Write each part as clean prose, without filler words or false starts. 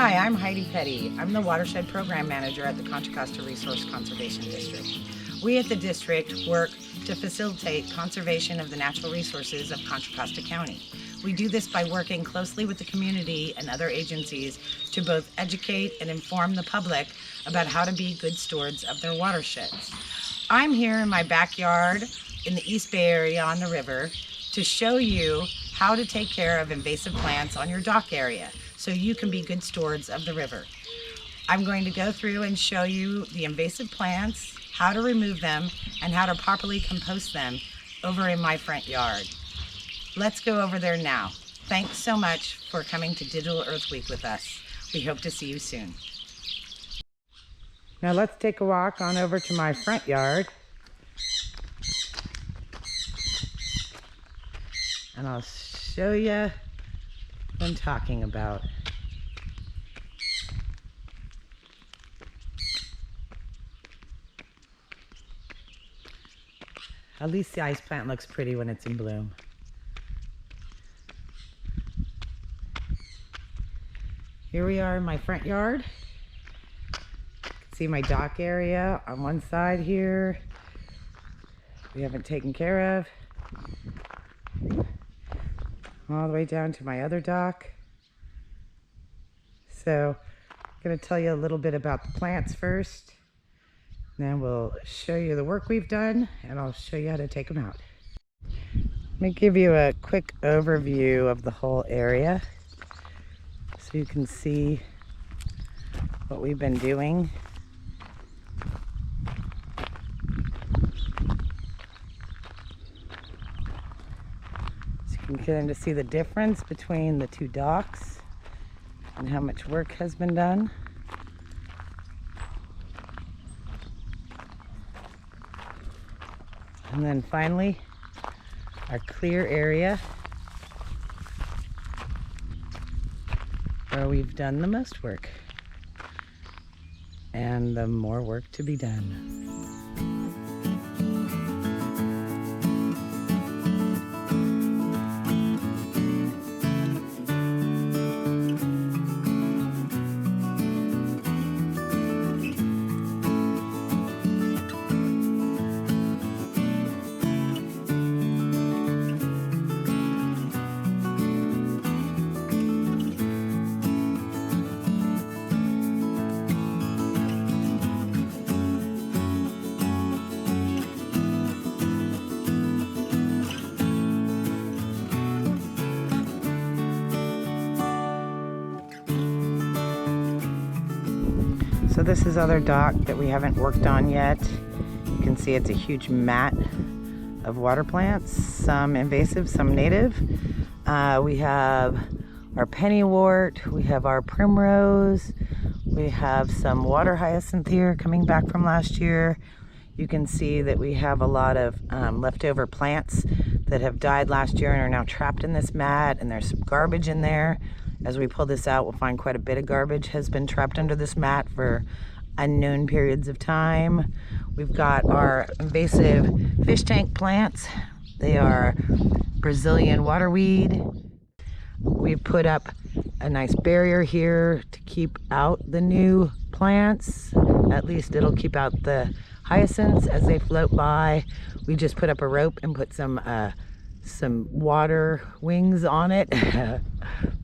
Hi, I'm Heidi Petty. I'm the Watershed Program Manager at the Contra Costa Resource Conservation District. We at the district work to facilitate conservation of the natural resources of Contra Costa County. We do this by working closely with the community and other agencies to both educate and inform the public about how to be good stewards of their watersheds. I'm here in my backyard in the East Bay area on the river to show you how to take care of invasive plants on your dock area so you can be good stewards of the river. I'm going to go through and show you the invasive plants, how to remove them, and how to properly compost them over in my front yard. Let's go over there now. Thanks so much for coming to Digital Earth Week with us. We hope to see you soon. Now let's take a walk on over to my front yard. And I'll show you what I'm talking about. At least the ice plant looks pretty when it's in bloom. Here we are in my front yard. You can see my dock area on one side here. We haven't taken care of. All the way down to my other dock. So I'm going to tell you a little bit about the plants first. Then we'll show you the work we've done and I'll show you how to take them out. Let me give you a quick overview of the whole area so you can see what we've been doing. You can kind of see the difference between the two docks and how much work has been done. And then finally, our clear area where we've done the most work and the more work to be done. So this is other dock that we haven't worked on yet. You can see it's a huge mat of water plants, some invasive, some native. We have our pennywort, we have our primrose, we have some water hyacinth here coming back from last year. You can see that we have a lot of leftover plants that have died last year and are now trapped in this mat, and there's some garbage in there. As we pull this out, we'll find quite a bit of garbage has been trapped under this mat for unknown periods of time. We've got our invasive fish tank plants. They are Brazilian waterweed. We've put up a nice barrier here to keep out the new plants. At least it'll keep out the hyacinths as they float by. We just put up a rope and put some water wings on it,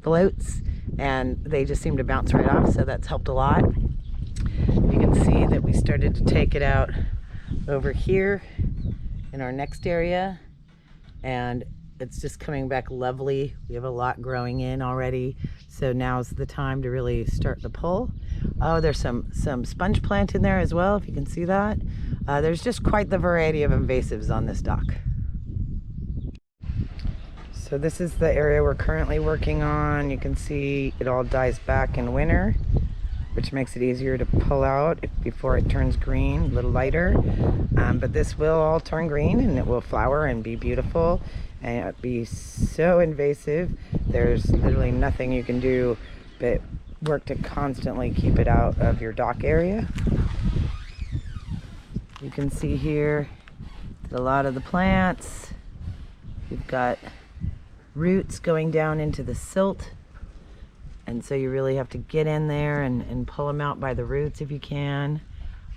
floats, and they just seem to bounce right off, so that's helped a lot. You can see that we started to take it out over here in our next area, and it's just coming back lovely. We have a lot growing in already, so now's the time to really start the pull. Oh, there's some sponge plant in there as well, if you can see that. There's just quite the variety of invasives on this dock. So this is the area we're currently working on. You can see it all dies back in winter, which makes it easier to pull out before it turns green, a little lighter. But this will all turn green and it will flower and be beautiful and it'll be so invasive. There's literally nothing you can do but work to constantly keep it out of your dock area. You can see here a lot of the plants. You've got roots going down into the silt And so you really have to get in there and pull them out by the roots if you can,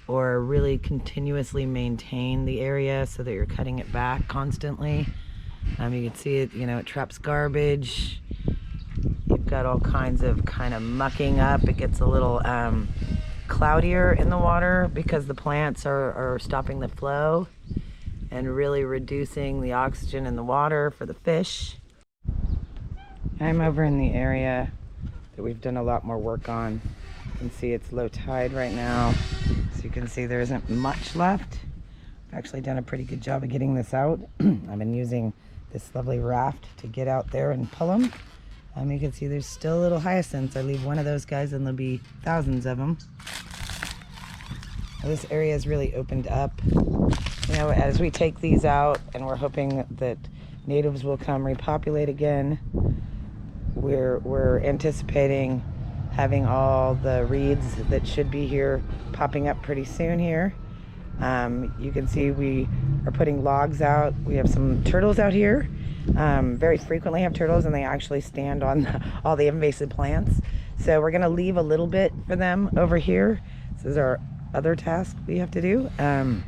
or really continuously maintain the area so that you're cutting it back constantly. You can see it, it traps garbage. You've got all kinds of mucking up. It gets a little cloudier in the water because the plants are stopping the flow and really reducing the oxygen in the water for the fish. I'm over in the area that we've done a lot more work on. You can see it's low tide right now, so you can see there isn't much left. I've actually done a pretty good job of getting this out. I've been using this lovely raft to get out there and pull them. You can see there's still little hyacinths. I leave one of those guys and there'll be thousands of them. This area is really opened up. As we take these out, and we're hoping that natives will come repopulate again, we're anticipating having all the reeds that should be here popping up pretty soon here. You can see we are putting logs out. We have some turtles out here. Very frequently have turtles, and they actually stand on all the invasive plants. So we're gonna leave a little bit for them over here. This is our other task we have to do. I'm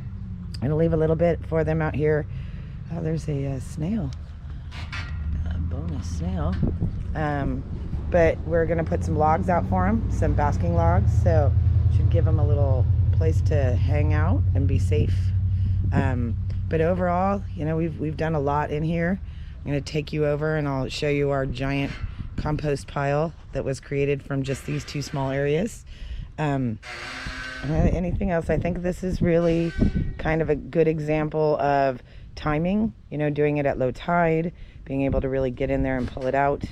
gonna leave a little bit for them out here. Oh, there's a snail, a bonus snail. But we're gonna put some logs out for them, some basking logs, so should give them a little place to hang out and be safe. But overall, we've done a lot in here. I'm gonna take you over and I'll show you our giant compost pile that was created from just these two small areas. Anything else? I think this is really kind of a good example of timing, doing it at low tide, being able to really get in there and pull it out,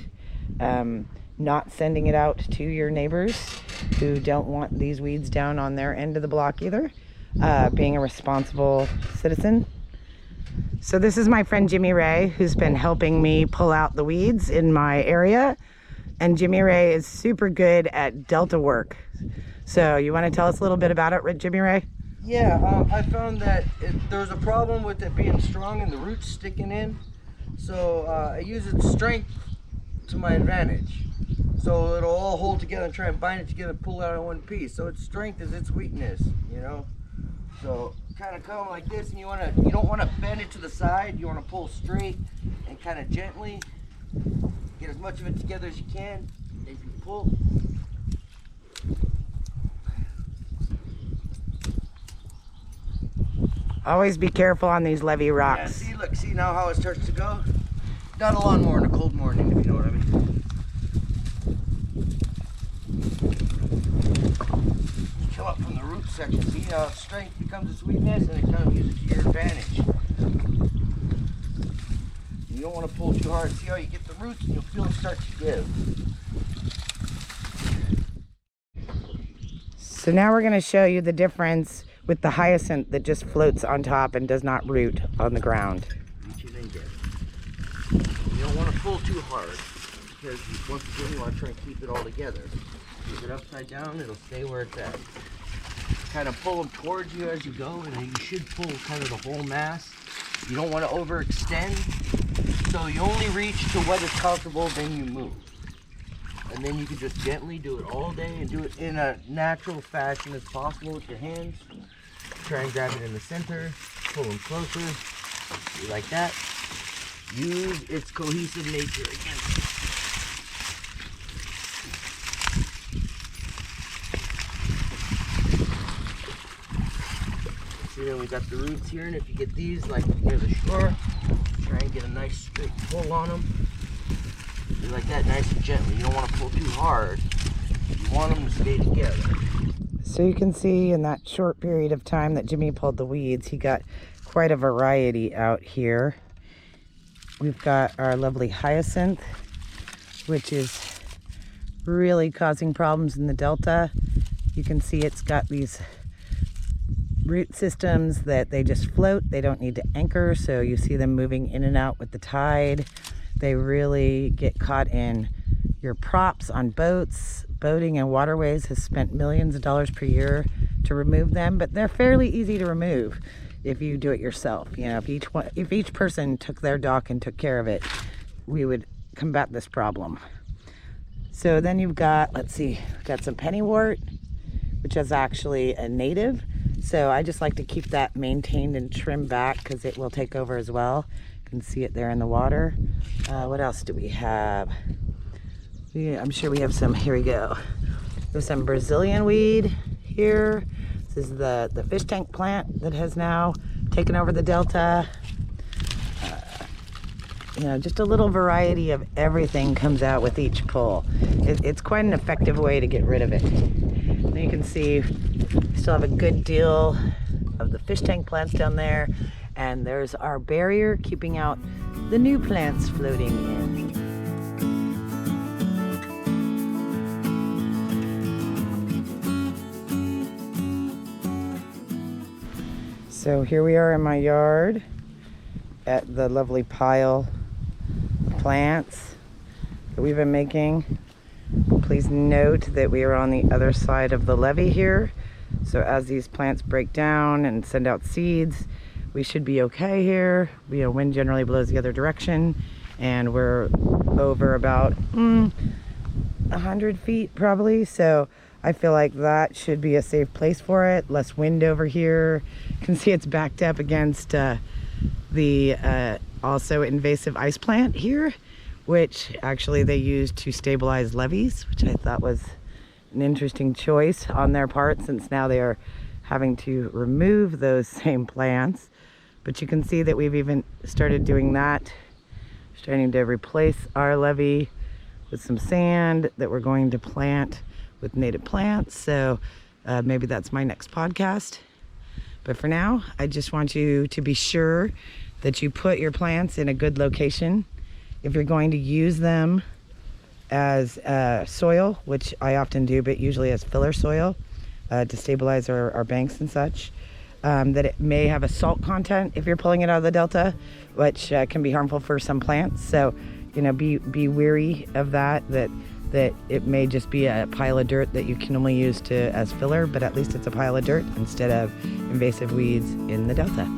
not sending it out to your neighbors who don't want these weeds down on their end of the block either, being a responsible citizen. So this is my friend Jimmy Ray, who's been helping me pull out the weeds in my area. And Jimmy Ray is super good at delta work. So you want to tell us a little bit about it, Jimmy Ray? Yeah, I found that there was a problem with it being strong and the roots sticking in. So I use its strength to my advantage. So it'll all hold together and try and bind it together and pull it out in one piece. So its strength is its weakness, So kind of come like this, and you don't want to bend it to the side. You want to pull straight and kind of gently get as much of it together as you can. If you pull, always be careful on these levee rocks. Yeah, see now how it starts to go? Not a lawnmower on a cold morning, if you know what I mean. You come up from the root section, see how strength becomes its weakness, and it kind of uses it to your advantage. You don't want to pull too hard. See how you get the roots, and you'll feel it start to give. So now we're going to show you the difference with the hyacinth that just floats on top and does not root on the ground. Reach it and get it. You don't want to pull too hard, because once again you want to try and keep it all together. Keep it upside down, it'll stay where it's at. Kind of pull them towards you as you go, and then you should pull kind of the whole mass. You don't want to overextend, so you only reach to what is comfortable, then you move. And then you can just gently do it all day and do it in a natural fashion as possible with your hands. Try and grab it in the center, pull them closer, like that. Use its cohesive nature again. See, then we got the roots here, and if you get these like near the shore, try and get a nice straight pull on them. Do like that, nice and gently. You don't want to pull too hard. You want them to stay together. So you can see in that short period of time that Jimmy pulled the weeds, he got quite a variety out here. We've got our lovely hyacinth, which is really causing problems in the delta. You can see it's got these root systems that they just float. They don't need to anchor, so you see them moving in and out with the tide. They really get caught in your props on boats. Boating and waterways has spent millions of dollars per year to remove them, but they're fairly easy to remove if you do it yourself. If each person took their dock and took care of it, we would combat this problem. So then you've got, let's see, got some pennywort, which is actually a native. So I just like to keep that maintained and trimmed back because it will take over as well. You can see it there in the water. What else do we have? I'm sure we have some, here we go. There's some Brazilian weed here. This is the fish tank plant that has now taken over the delta. You know, just a little variety of everything comes out with each pull. It's quite an effective way to get rid of it. And you can see we still have a good deal of the fish tank plants down there, and there's our barrier keeping out the new plants floating in. So here we are in my yard at the lovely pile of plants that we've been making. Please note that we are on the other side of the levee here. So as these plants break down and send out seeds, we should be okay here. You know, wind generally blows the other direction, and we're over about 100 feet probably. So I feel like that should be a safe place for it. Less wind over here. You can see it's backed up against the also invasive ice plant here, which actually they use to stabilize levees, which I thought was an interesting choice on their part, since now they are having to remove those same plants. But you can see that we've even started doing that, starting to replace our levee with some sand that we're going to plant with native plants. So maybe that's my next podcast. But for now, I just want you to be sure that you put your plants in a good location. If you're going to use them as soil, which I often do, but usually as filler soil to stabilize our banks and such, that it may have a salt content if you're pulling it out of the delta, which can be harmful for some plants. So, you know, be wary of that it may just be a pile of dirt that you can only use as filler, but at least it's a pile of dirt instead of invasive weeds in the delta.